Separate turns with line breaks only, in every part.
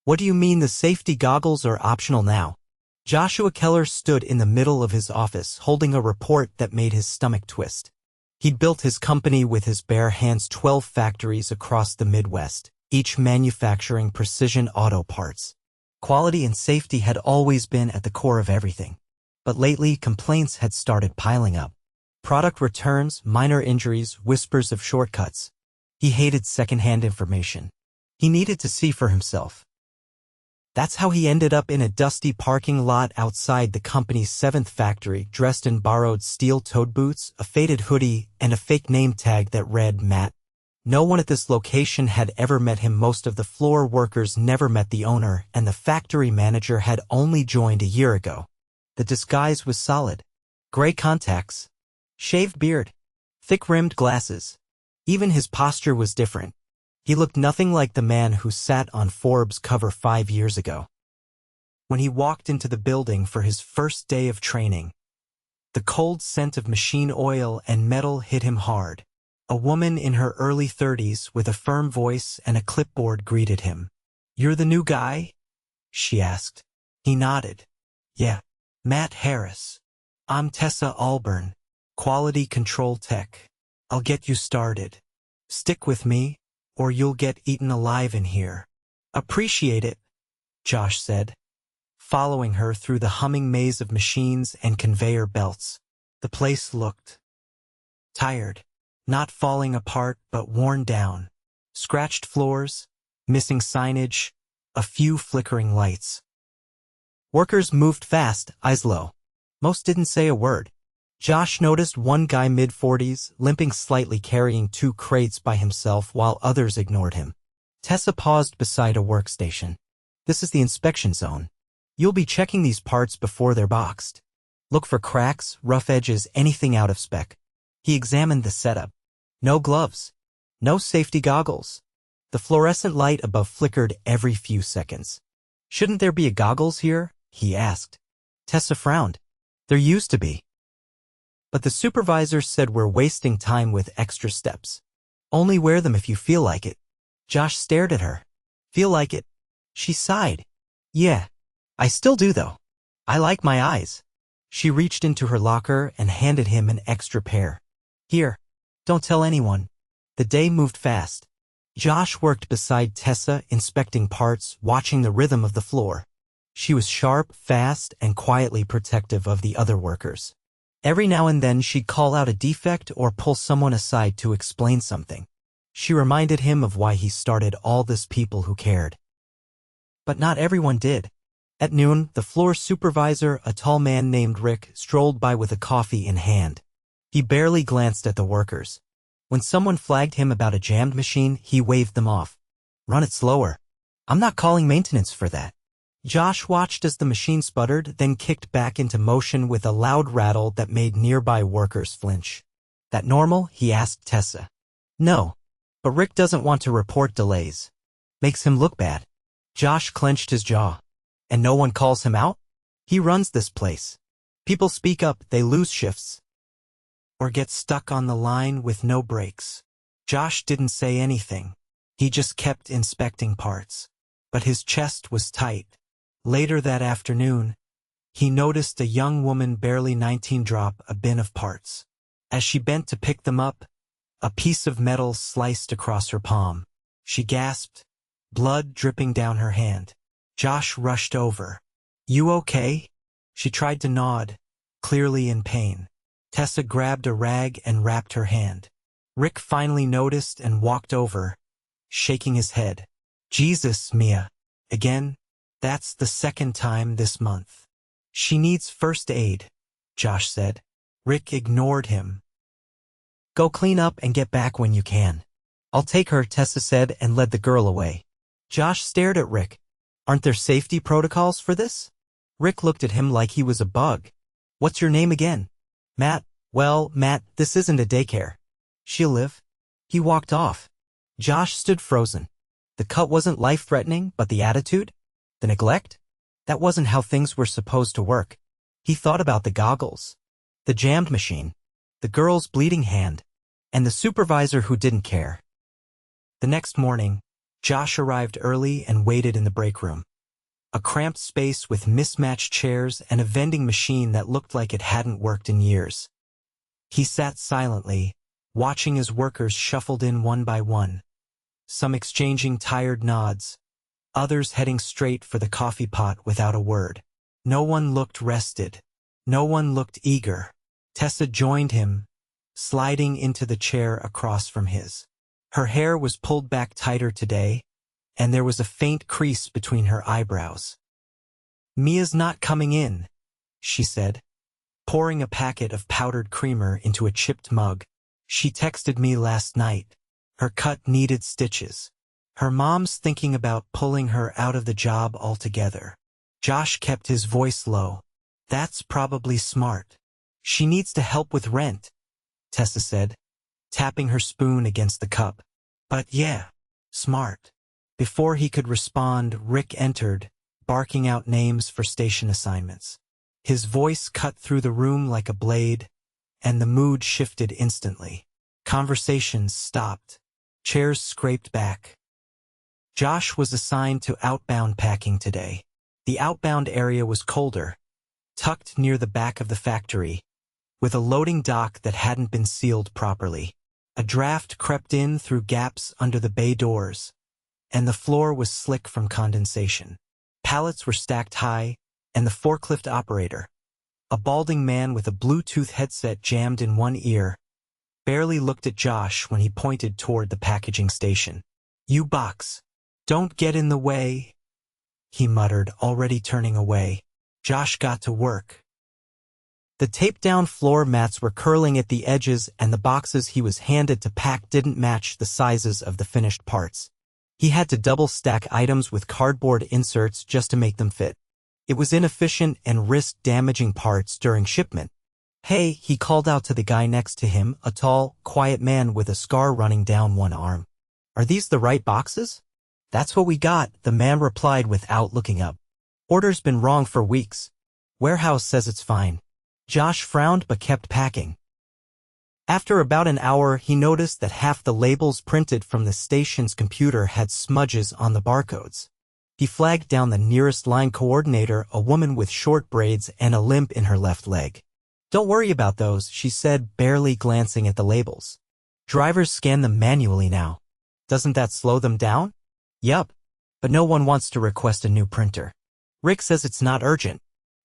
What do you mean the safety goggles are optional now? Joshua Keller stood in the middle of his office holding a report that made his stomach twist. He'd built his company with his bare hands, 12 factories across the Midwest, each manufacturing precision auto parts. Quality and safety had always been at the core of everything. But lately, complaints had started piling up. Product returns, minor injuries, whispers of shortcuts. He hated secondhand information. He needed to see for himself. That's how he ended up in a dusty parking lot outside the company's 7th factory, dressed in borrowed steel-toed boots, a faded hoodie, and a fake name tag that read Matt. No one at this location had ever met him. Most of the floor workers never met the owner, and the factory manager had only joined a year ago. The disguise was solid. Gray contacts, shaved beard, thick-rimmed glasses. Even his posture was different. He looked nothing like the man who sat on Forbes' cover 5 years ago. When he walked into the building for his first day of training, the cold scent of machine oil and metal hit him hard. A woman in her early 30s with a firm voice and a clipboard greeted him. "You're the new guy?" she asked. He nodded. "Yeah, Matt Harris. I'm Tessa Alburn, Quality Control Tech. I'll get you started. Stick with me, or you'll get eaten alive in here." "Appreciate it," Josh said, following her through the humming maze of machines and conveyor belts. The place looked tired, not falling apart but worn down. Scratched floors, missing signage, a few flickering lights. Workers moved fast, eyes low. Most didn't say a word. Josh noticed one guy mid-40s, limping slightly, carrying 2 crates by himself while others ignored him. Tessa paused beside a workstation. "This is the inspection zone. You'll be checking these parts before they're boxed. Look for cracks, rough edges, anything out of spec." He examined the setup. No gloves. No safety goggles. The fluorescent light above flickered every few seconds. "Shouldn't there be a goggles here?" he asked. Tessa frowned. "There used to be. But the supervisor said we're wasting time with extra steps. Only wear them if you feel like it." Josh stared at her. "Feel like it?" She sighed. "Yeah, I still do though. I like my eyes." She reached into her locker and handed him an extra pair. "Here, don't tell anyone." The day moved fast. Josh worked beside Tessa, inspecting parts, watching the rhythm of the floor. She was sharp, fast, and quietly protective of the other workers. Every now and then she'd call out a defect or pull someone aside to explain something. She reminded him of why he started all this, people who cared. But not everyone did. At noon, the floor supervisor, a tall man named Rick, strolled by with a coffee in hand. He barely glanced at the workers. When someone flagged him about a jammed machine, he waved them off. "Run it slower. I'm not calling maintenance for that." Josh watched as the machine sputtered, then kicked back into motion with a loud rattle that made nearby workers flinch. "That normal?" he asked Tessa. "No, but Rick doesn't want to report delays. Makes him look bad." Josh clenched his jaw. "And no one calls him out?" "He runs this place. People speak up, they lose shifts, or get stuck on the line with no brakes." Josh didn't say anything. He just kept inspecting parts. But his chest was tight. Later that afternoon, he noticed a young woman, barely 19, drop a bin of parts. As she bent to pick them up, a piece of metal sliced across her palm. She gasped, blood dripping down her hand. Josh rushed over. "You okay?" She tried to nod, clearly in pain. Tessa grabbed a rag and wrapped her hand. Rick finally noticed and walked over, shaking his head. "Jesus, Mia. Again? That's the 2nd time this month." "She needs first aid," Josh said. Rick ignored him. "Go clean up and get back when you can." "I'll take her," Tessa said and led the girl away. Josh stared at Rick. "Aren't there safety protocols for this?" Rick looked at him like he was a bug. "What's your name again?" "Matt." "Well, Matt, this isn't a daycare. She'll live." He walked off. Josh stood frozen. The cut wasn't life-threatening, but the attitude? The neglect? That wasn't how things were supposed to work. He thought about the goggles, the jammed machine, the girl's bleeding hand, and the supervisor who didn't care. The next morning, Josh arrived early and waited in the break room. A cramped space with mismatched chairs and a vending machine that looked like it hadn't worked in years. He sat silently, watching as workers shuffled in one by one, some exchanging tired nods, others heading straight for the coffee pot without a word. No one looked rested. No one looked eager. Tessa joined him, sliding into the chair across from his. Her hair was pulled back tighter today, and there was a faint crease between her eyebrows. "Mia's not coming in," she said, pouring a packet of powdered creamer into a chipped mug. "She texted me last night. Her cut needed stitches. Her mom's thinking about pulling her out of the job altogether." Josh kept his voice low. "That's probably smart. She needs to help with rent," Tessa said, tapping her spoon against the cup. "But yeah, smart." Before he could respond, Rick entered, barking out names for station assignments. His voice cut through the room like a blade, and the mood shifted instantly. Conversations stopped. Chairs scraped back. Josh was assigned to outbound packing today. The outbound area was colder, tucked near the back of the factory, with a loading dock that hadn't been sealed properly. A draft crept in through gaps under the bay doors, and the floor was slick from condensation. Pallets were stacked high, and the forklift operator, a balding man with a Bluetooth headset jammed in one ear, barely looked at Josh when he pointed toward the packaging station. "You box. Don't get in the way," he muttered, already turning away. Josh got to work. The taped-down floor mats were curling at the edges, and the boxes he was handed to pack didn't match the sizes of the finished parts. He had to double-stack items with cardboard inserts just to make them fit. It was inefficient and risked damaging parts during shipment. "Hey," he called out to the guy next to him, a tall, quiet man with a scar running down one arm. "Are these the right boxes?" "That's what we got," the man replied without looking up. "Order's been wrong for weeks. Warehouse says it's fine." Josh frowned but kept packing. After about an hour, he noticed that half the labels printed from the station's computer had smudges on the barcodes. He flagged down the nearest line coordinator, a woman with short braids and a limp in her left leg. "Don't worry about those," she said, barely glancing at the labels. "Drivers scan them manually now. Doesn't that slow them down?" "Yup, but no one wants to request a new printer. Rick says it's not urgent."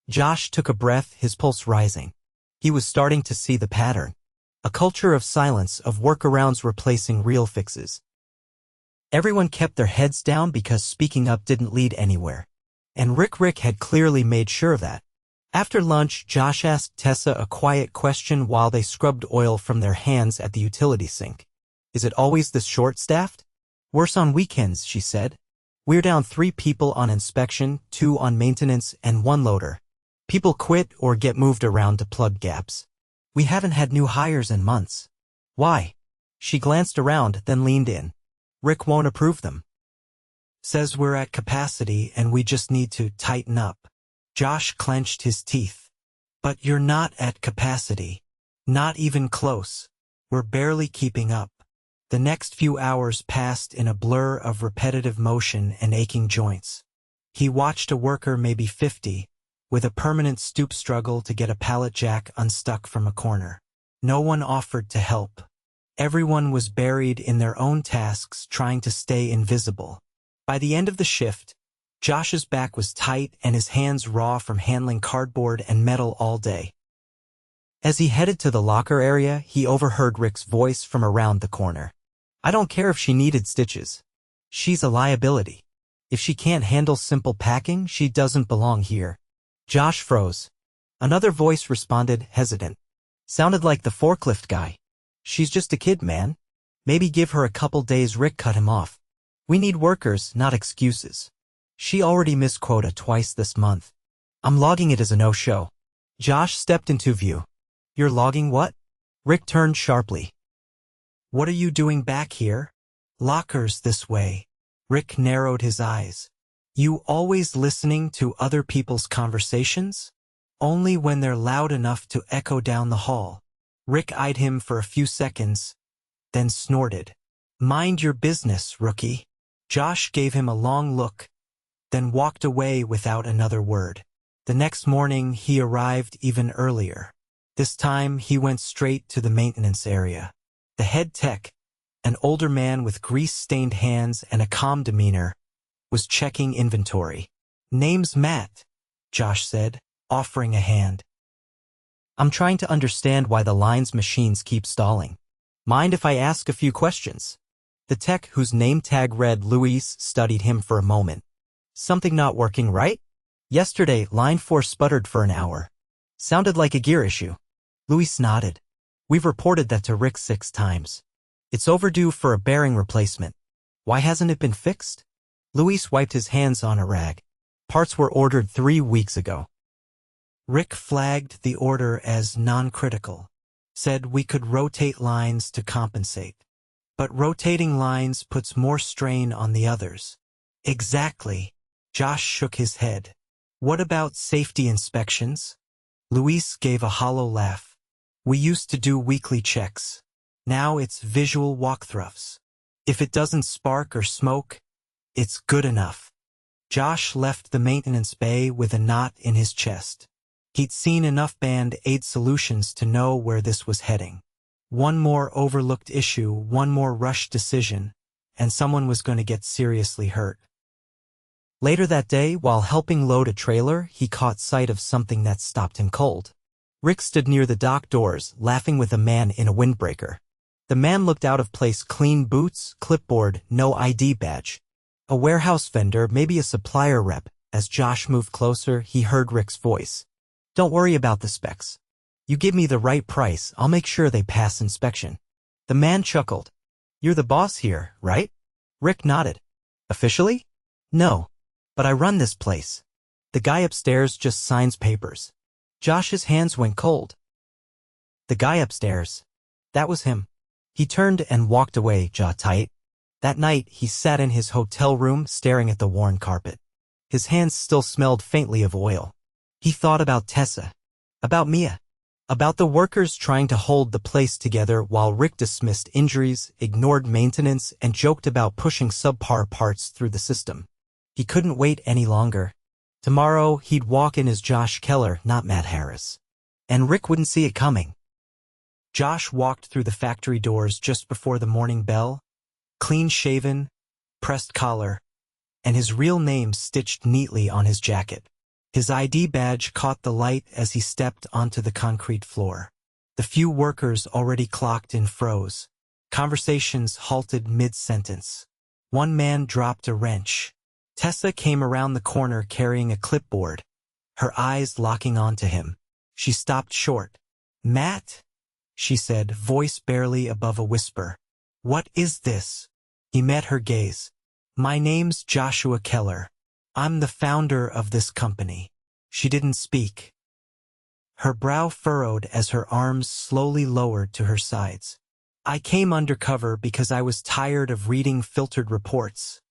Josh took a breath, his pulse rising. He was starting to see the pattern. A culture of silence, of workarounds replacing real fixes. Everyone kept their heads down because speaking up didn't lead anywhere. And Rick had clearly made sure of that. After lunch, Josh asked Tessa a quiet question while they scrubbed oil from their hands at the utility sink. "Is it always this short-staffed?" "Worse on weekends," she said. "We're down 3 people on inspection, 2 on maintenance, and 1 loader. People quit or get moved around to plug gaps. We haven't had new hires in months." "Why?" She glanced around, then leaned in. "Rick won't approve them. Says we're at capacity and we just need to tighten up." Josh clenched his teeth. "But you're not at capacity. Not even close. We're barely keeping up." The next few hours passed in a blur of repetitive motion and aching joints. He watched a worker, maybe 50, with a permanent stoop, struggle to get a pallet jack unstuck from a corner. No one offered to help. Everyone was buried in their own tasks, trying to stay invisible. By the end of the shift, Josh's back was tight and his hands raw from handling cardboard and metal all day. As he headed to the locker area, he overheard Rick's voice from around the corner. "I don't care if she needed stitches. She's a liability. If she can't handle simple packing, she doesn't belong here." Josh froze. Another voice responded, hesitant. Sounded like the forklift guy. "She's just a kid, man. Maybe give her a couple days." Rick cut him off. "We need workers, not excuses. She already missed quota twice this month. I'm logging it as a no-show." Josh stepped into view. "You're logging what?" Rick turned sharply. "What are you doing back here?" "Lockers this way." Rick narrowed his eyes. "You always listening to other people's conversations?" "Only when they're loud enough to echo down the hall." Rick eyed him for a few seconds, then snorted. "Mind your business, rookie." Josh gave him a long look, then walked away without another word. The next morning, he arrived even earlier. This time, he went straight to the maintenance area. The head tech, an older man with grease-stained hands and a calm demeanor, was checking inventory. "Name's Matt," Josh said, offering a hand. "I'm trying to understand why the line's machines keep stalling. Mind if I ask a few questions?" The tech, whose name tag read Luis, studied him for a moment. "Something not working right? Yesterday, line 4 sputtered for an hour. Sounded like a gear issue." Luis nodded. "We've reported that to Rick 6 times. It's overdue for a bearing replacement. Why hasn't it been fixed?" Luis wiped his hands on a rag. "Parts were ordered 3 weeks ago." Rick flagged the order as non-critical, said we could rotate lines to compensate. But rotating lines puts more strain on the others. "Exactly." Josh shook his head. "What about safety inspections?" Luis gave a hollow laugh. "We used to do weekly checks. Now it's visual walkthroughs. If it doesn't spark or smoke, it's good enough." Josh left the maintenance bay with a knot in his chest. He'd seen enough Band-Aid solutions to know where this was heading. One more overlooked issue, one more rushed decision, and someone was going to get seriously hurt. Later that day, while helping load a trailer, he caught sight of something that stopped him cold. Rick stood near the dock doors, laughing with a man in a windbreaker. The man looked out of place: clean boots, clipboard, no ID badge. A warehouse vendor, maybe a supplier rep. As Josh moved closer, he heard Rick's voice. "Don't worry about the specs. You give me the right price, I'll make sure they pass inspection." The man chuckled. "You're the boss here, right?" Rick nodded. "Officially? No. But I run this place. The guy upstairs just signs papers." Josh's hands went cold. The guy upstairs. That was him. He turned and walked away, jaw tight. That night, he sat in his hotel room staring at the worn carpet. His hands still smelled faintly of oil. He thought about Tessa, about Mia, about the workers trying to hold the place together while Rick dismissed injuries, ignored maintenance, and joked about pushing subpar parts through the system. He couldn't wait any longer. Tomorrow, he'd walk in as Josh Keller, not Matt Harris. And Rick wouldn't see it coming. Josh walked through the factory doors just before the morning bell, clean-shaven, pressed collar, and his real name stitched neatly on his jacket. His ID badge caught the light as he stepped onto the concrete floor. The few workers already clocked in froze. Conversations halted mid-sentence. One man dropped a wrench. Tessa came around the corner carrying a clipboard, her eyes locking onto him. She stopped short. "Matt?" she said, voice barely above a whisper. "What is this?" He met her gaze. "My name's Joshua Keller. I'm the founder of this company." She didn't speak. Her brow furrowed as her arms slowly lowered to her sides. "I came undercover because I was tired of reading filtered reports,"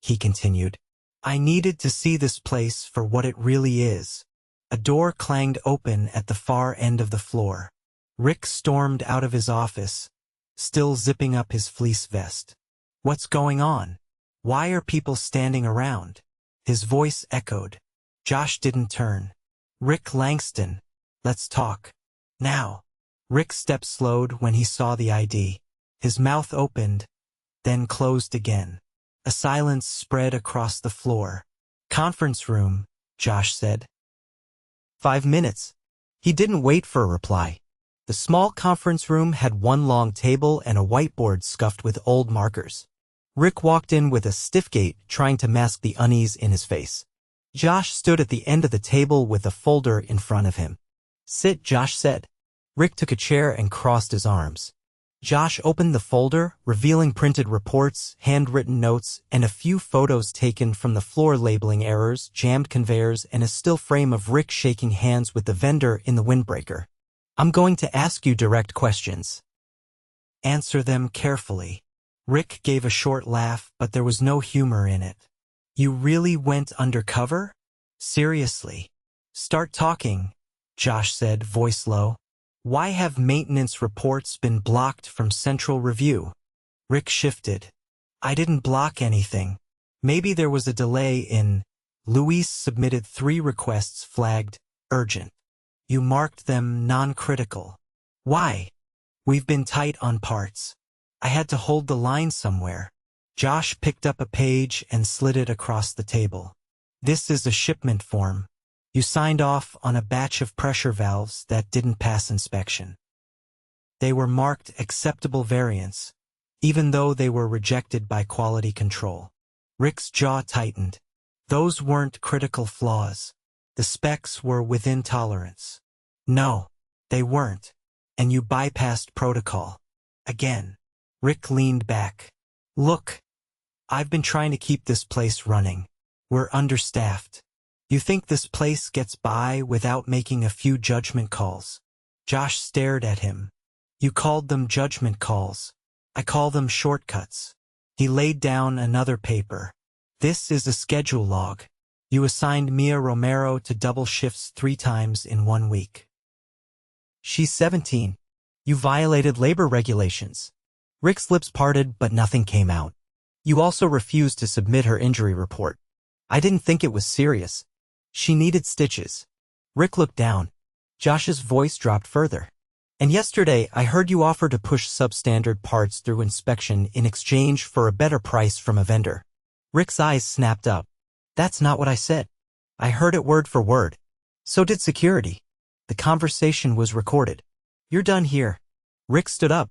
he continued. "I needed to see this place for what it really is." A door clanged open at the far end of the floor. Rick stormed out of his office, still zipping up his fleece vest. "What's going on? Why are people standing around?" His voice echoed. Josh didn't turn. "Rick Langston, let's talk. Now." Rick's step slowed when he saw the ID. His mouth opened, then closed again. A silence spread across the floor. "Conference room," Josh said. 5 minutes. He didn't wait for a reply. The small conference room had one long table and a whiteboard scuffed with old markers. Rick walked in with a stiff gait, trying to mask the unease in his face. Josh stood at the end of the table with a folder in front of him. "Sit," Josh said. Rick took a chair and crossed his arms. Josh opened the folder, revealing printed reports, handwritten notes, and a few photos taken from the floor labeling errors, jammed conveyors, and a still frame of Rick shaking hands with the vendor in the windbreaker. "I'm going to ask you direct questions. Answer them carefully." Rick gave a short laugh, but there was no humor in it. "You really went undercover? Seriously?" "Start talking," Josh said, voice low. "Why have maintenance reports been blocked from central review?" Rick shifted. "I didn't block anything. Maybe there was a delay in. Luis submitted 3 requests flagged urgent. You marked them non-critical. Why? We've been tight on parts. I had to hold the line somewhere. Josh picked up a page and slid it across the table. This is a shipment form. You signed off on a batch of pressure valves that didn't pass inspection. They were marked acceptable variants, even though they were rejected by quality control. Rick's jaw tightened. Those weren't critical flaws. The specs were within tolerance. No, they weren't. And you bypassed protocol. Again. Rick leaned back. Look, I've been trying to keep this place running. We're understaffed. You think this place gets by without making a few judgment calls? Josh stared at him. You called them judgment calls. I call them shortcuts. He laid down another paper. This is a schedule log. You assigned Mia Romero to double shifts 3 times in 1 week. She's 17. You violated labor regulations. Rick's lips parted, but nothing came out. You also refused to submit her injury report. I didn't think it was serious. She needed stitches. Rick looked down. Josh's voice dropped further. And yesterday, I heard you offer to push substandard parts through inspection in exchange for a better price from a vendor. Rick's eyes snapped up. That's not what I said. I heard it word for word. So did security. The conversation was recorded. You're done here. Rick stood up.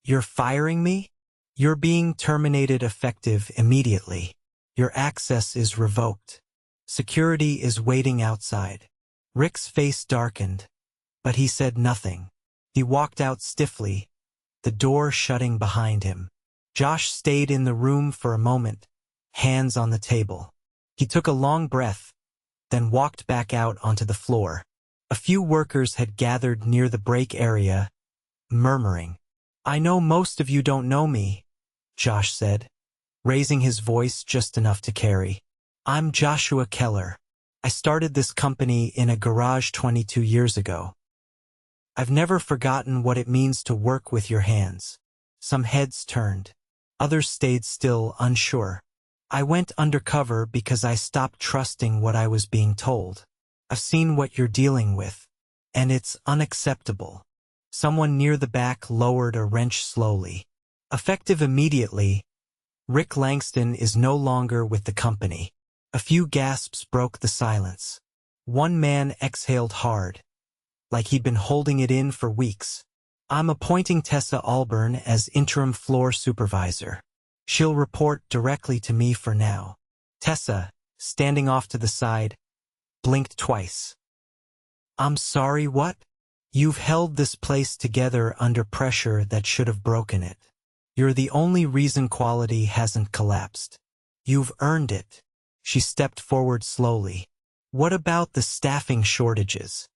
You're firing me? You're being terminated effective immediately. Your access is revoked. Security is waiting outside. Rick's face darkened, but he said nothing. He walked out stiffly, the door shutting behind him. Josh stayed in the room for a moment, hands on the table. He took a long breath, then walked back out onto the floor. A few workers had gathered near the break area, murmuring. I know most of you don't know me, Josh said, raising his voice just enough to carry. I'm Joshua Keller. I started this company in a garage 22 years ago. I've never forgotten what it means to work with your hands. Some heads turned. Others stayed still, unsure. I went undercover because I stopped trusting what I was being told. I've seen what you're dealing with, and it's unacceptable. Someone near the back lowered a wrench slowly. Effective immediately, Rick Langston is no longer with the company. A few gasps broke the silence. One man exhaled hard, like he'd been holding it in for weeks. I'm appointing Tessa Alburn as interim floor supervisor. She'll report directly to me for now. Tessa, standing off to the side, blinked twice. I'm sorry, what? You've held this place together under pressure that should have broken it. You're the only reason quality hasn't collapsed. You've earned it. She stepped forward slowly. What about the staffing shortages?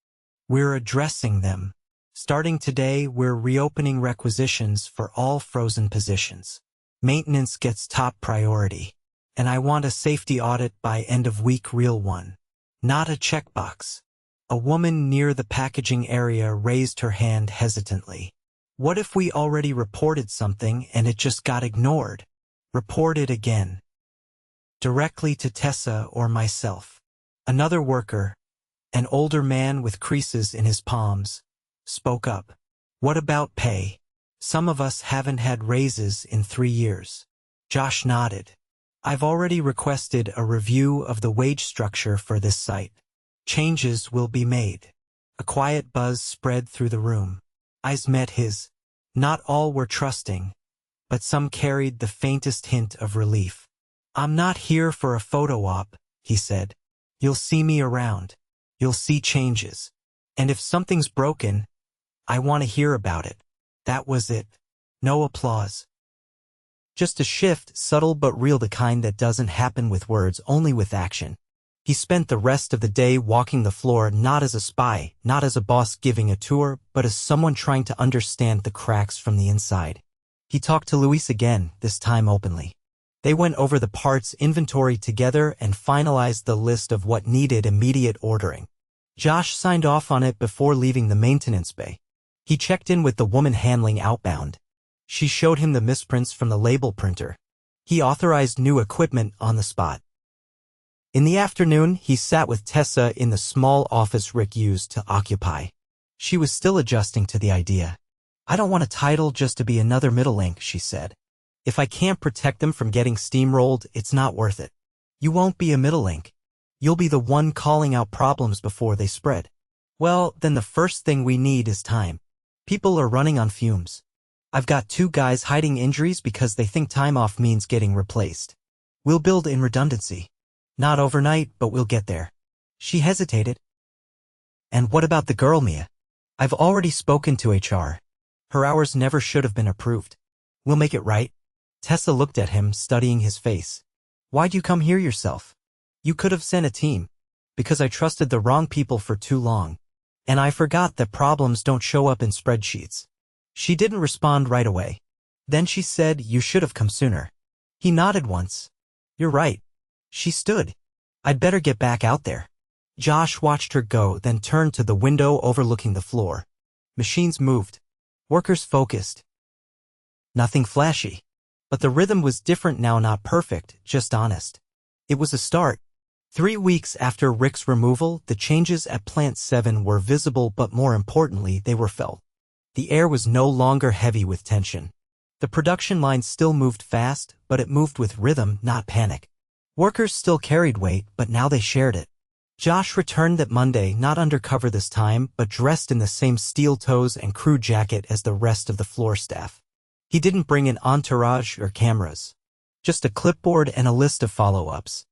We're addressing them. Starting today, we're reopening requisitions for all frozen positions. Maintenance gets top priority. And I want a safety audit by end of week, real one. Not a checkbox. A woman near the packaging area raised her hand hesitantly. What if we already reported something and it just got ignored? Report it again. Directly to Tessa or myself. Another worker, an older man with creases in his palms, spoke up. What about pay? Some of us haven't had raises in 3 years. Josh nodded. I've already requested a review of the wage structure for this site. Changes will be made. A quiet buzz spread through the room. Eyes met his. Not all were trusting, but some carried the faintest hint of relief. I'm not here for a photo op, he said. You'll see me around. You'll see changes. And if something's broken, I want to hear about it. That was it. No applause. Just a shift, subtle but real, the kind that doesn't happen with words, only with action. He spent the rest of the day walking the floor, not as a spy, not as a boss giving a tour, but as someone trying to understand the cracks from the inside. He talked to Luis again, this time openly. They went over the parts inventory together and finalized the list of what needed immediate ordering. Josh signed off on it before leaving the maintenance bay. He checked in with the woman handling outbound. She showed him the misprints from the label printer. He authorized new equipment on the spot. In the afternoon, he sat with Tessa in the small office Rick used to occupy. She was still adjusting to the idea. "I don't want a title just to be another middle link," she said. "If I can't protect them from getting steamrolled, it's not worth it." "You won't be a middle link. You'll be the one calling out problems before they spread." "Well, then the first thing we need is time. People are running on fumes. I've got 2 guys hiding injuries because they think time off means getting replaced. We'll build in redundancy. Not overnight, but we'll get there." She hesitated. "And what about the girl, Mia? I've already spoken to HR. Her hours never should have been approved. We'll make it right." Tessa looked at him, studying his face. "Why'd you come here yourself? You could have sent a team." "Because I trusted the wrong people for too long. And I forgot that problems don't show up in spreadsheets." She didn't respond right away. Then she said, "You should have come sooner." He nodded once. "You're right." She stood. "I'd better get back out there." Josh watched her go, then turned to the window overlooking the floor. Machines moved. Workers focused. Nothing flashy. But the rhythm was different now, not perfect, just honest. It was a start. 3 weeks after Rick's removal, the changes at Plant 7 were visible, but more importantly, they were felt. The air was no longer heavy with tension. The production line still moved fast, but it moved with rhythm, not panic. Workers still carried weight, but now they shared it. Josh returned that Monday, not undercover this time, but dressed in the same steel toes and crew jacket as the rest of the floor staff. He didn't bring an entourage or cameras. Just a clipboard and a list of follow-ups.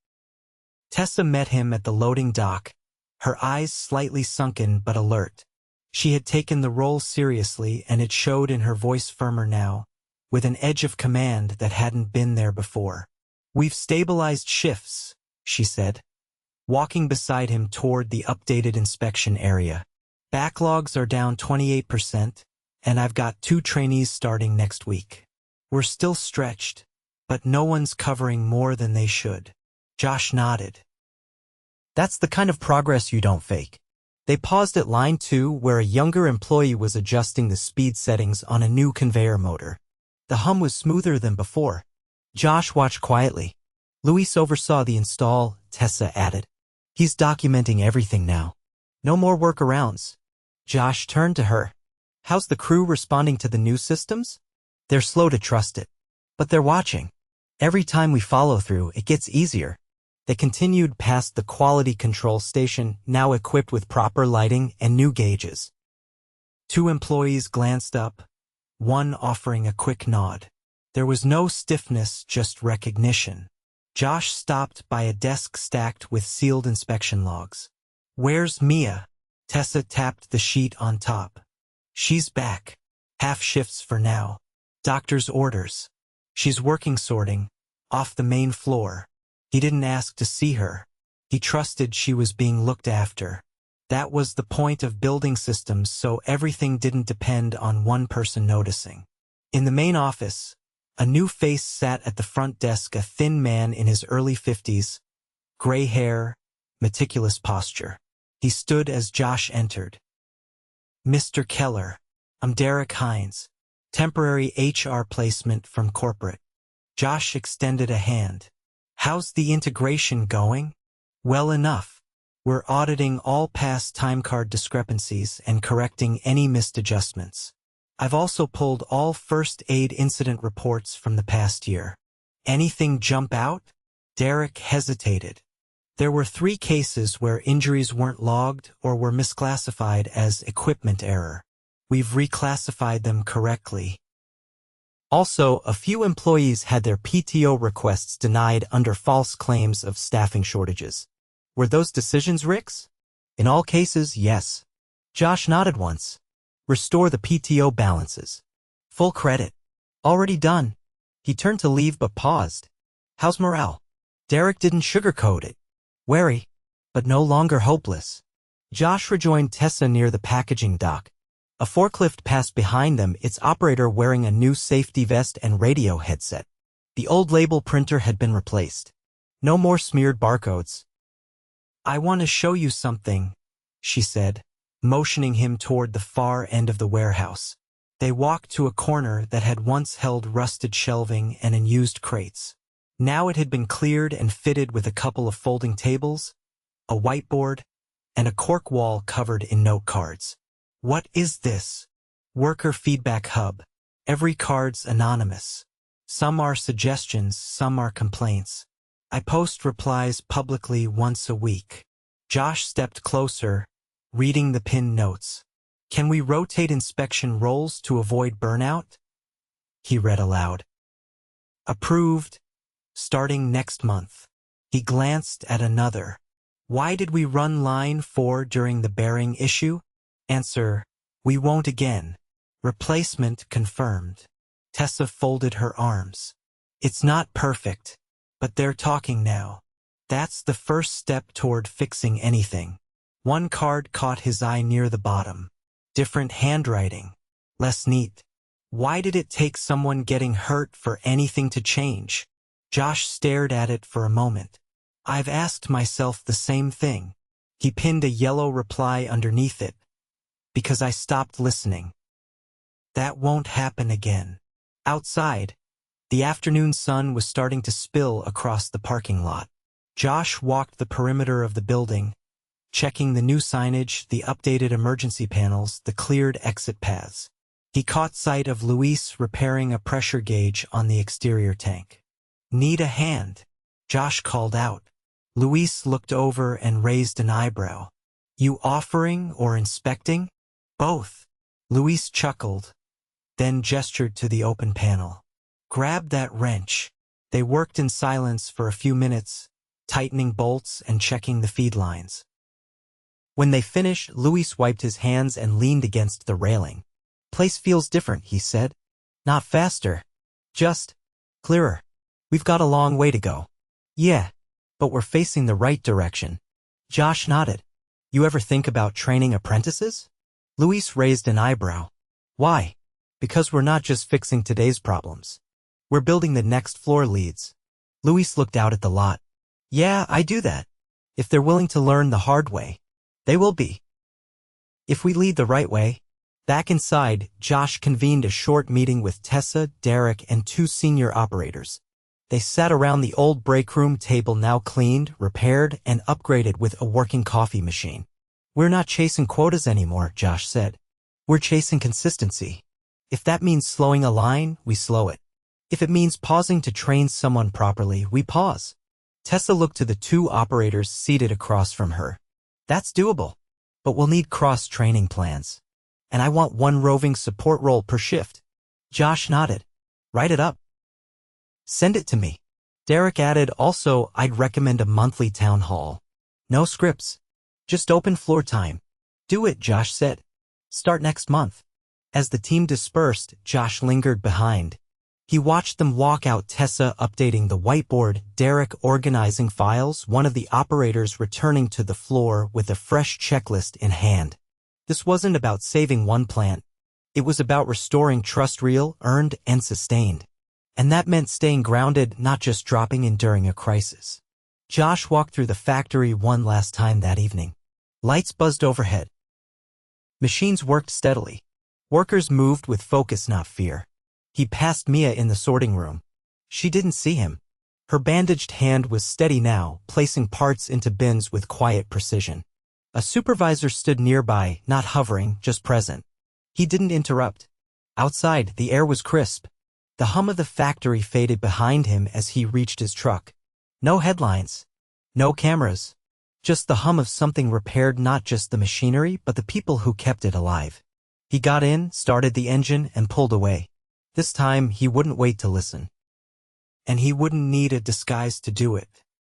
Tessa met him at the loading dock, her eyes slightly sunken but alert. She had taken the role seriously, and it showed in her voice, firmer now, with an edge of command that hadn't been there before. "We've stabilized shifts," she said, walking beside him toward the updated inspection area. "Backlogs are down 28%, and I've got 2 trainees starting next week. We're still stretched, but no one's covering more than they should." Josh nodded. "That's the kind of progress you don't fake." They paused at line 2, where a younger employee was adjusting the speed settings on a new conveyor motor. The hum was smoother than before. Josh watched quietly. Luis oversaw the install, Tessa added. "He's documenting everything now. No more workarounds." Josh turned to her. "How's the crew responding to the new systems?" "They're slow to trust it. But they're watching. Every time we follow through, it gets easier." They continued past the quality control station, now equipped with proper lighting and new gauges. 2 employees glanced up, one offering a quick nod. There was no stiffness, just recognition. Josh stopped by a desk stacked with sealed inspection logs. "Where's Mia?" Tessa tapped the sheet on top. "She's back. Half shifts for now. Doctor's orders. She's working sorting, off the main floor." He didn't ask to see her. He trusted she was being looked after. That was the point of building systems, so everything didn't depend on one person noticing. In the main office, a new face sat at the front desk, a thin man in his early 50s, gray hair, meticulous posture. He stood as Josh entered. "Mr. Keller, I'm Derek Hines, temporary HR placement from corporate." Josh extended a hand. "How's the integration going?" "Well enough. We're auditing all past timecard discrepancies and correcting any missed adjustments. I've also pulled all first aid incident reports from the past year." "Anything jump out?" Derek hesitated. "There were 3 cases where injuries weren't logged or were misclassified as equipment error. We've reclassified them correctly. Also, a few employees had their PTO requests denied under false claims of staffing shortages." "Were those decisions Rick's?" "In all cases, yes." Josh nodded once. "Restore the PTO balances. Full credit. Already done." He turned to leave but paused. "How's morale?" Derek didn't sugarcoat it. Wary, but no longer hopeless. Josh rejoined Tessa near the packaging dock. A forklift passed behind them, its operator wearing a new safety vest and radio headset. The old label printer had been replaced. No more smeared barcodes. "I want to show you something," she said, motioning him toward the far end of the warehouse. They walked to a corner that had once held rusted shelving and unused crates. Now it had been cleared and fitted with a couple of folding tables, a whiteboard, and a cork wall covered in note cards. What is this? Worker feedback hub. Every card's anonymous. Some are suggestions, some are complaints. I post replies publicly once a week. Josh stepped closer, reading the pinned notes. Can we rotate inspection roles to avoid burnout? He read aloud. Approved, starting next month. He glanced at another. Why did we run line 4 during the bearing issue? Answer, we won't again. Replacement confirmed. Tessa folded her arms. It's not perfect, but they're talking now. That's the first step toward fixing anything. One card caught his eye near the bottom. Different handwriting. Less neat. Why did it take someone getting hurt for anything to change? Josh stared at it for a moment. I've asked myself the same thing. He pinned a yellow reply underneath it. Because I stopped listening. That won't happen again. Outside, the afternoon sun was starting to spill across the parking lot. Josh walked the perimeter of the building, checking the new signage, the updated emergency panels, the cleared exit paths. He caught sight of Luis repairing a pressure gauge on the exterior tank. Need a hand? Josh called out. Luis looked over and raised an eyebrow. You offering or inspecting? Both. Luis chuckled, then gestured to the open panel. Grab that wrench. They worked in silence for a few minutes, tightening bolts and checking the feed lines. When they finished, Luis wiped his hands and leaned against the railing. Place feels different, he said. Not faster. Just clearer. We've got a long way to go. Yeah, but we're facing the right direction. Josh nodded. You ever think about training apprentices? Luis raised an eyebrow. Why? Because we're not just fixing today's problems. We're building the next floor leads. Luis looked out at the lot. Yeah, I do that. If they're willing to learn the hard way, they will be. If we lead the right way. Back inside, Josh convened a short meeting with Tessa, Derek, and 2 senior operators. They sat around the old break room table, now cleaned, repaired, and upgraded with a working coffee machine. We're not chasing quotas anymore, Josh said. We're chasing consistency. If that means slowing a line, we slow it. If it means pausing to train someone properly, we pause. Tessa looked to the 2 operators seated across from her. That's doable, but we'll need cross-training plans. And I want 1 roving support role per shift. Josh nodded. Write it up. Send it to me. Derek added, also, I'd recommend a monthly town hall. No scripts. Just open floor time. Do it, Josh said. Start next month. As the team dispersed, Josh lingered behind. He watched them walk out, Tessa updating the whiteboard, Derek organizing files, one of the operators returning to the floor with a fresh checklist in hand. This wasn't about saving one plant. It was about restoring trust, real, earned, and sustained. And that meant staying grounded, not just dropping in during a crisis. Josh walked through the factory one last time that evening. Lights buzzed overhead. Machines worked steadily. Workers moved with focus, not fear. He passed Mia in the sorting room. She didn't see him. Her bandaged hand was steady now, placing parts into bins with quiet precision. A supervisor stood nearby, not hovering, just present. He didn't interrupt. Outside, the air was crisp. The hum of the factory faded behind him as he reached his truck. No headlines. No cameras. Just the hum of something repaired, not just the machinery, but the people who kept it alive. He got in, started the engine, and pulled away. This time, he wouldn't wait to listen. And he wouldn't need a disguise to do it.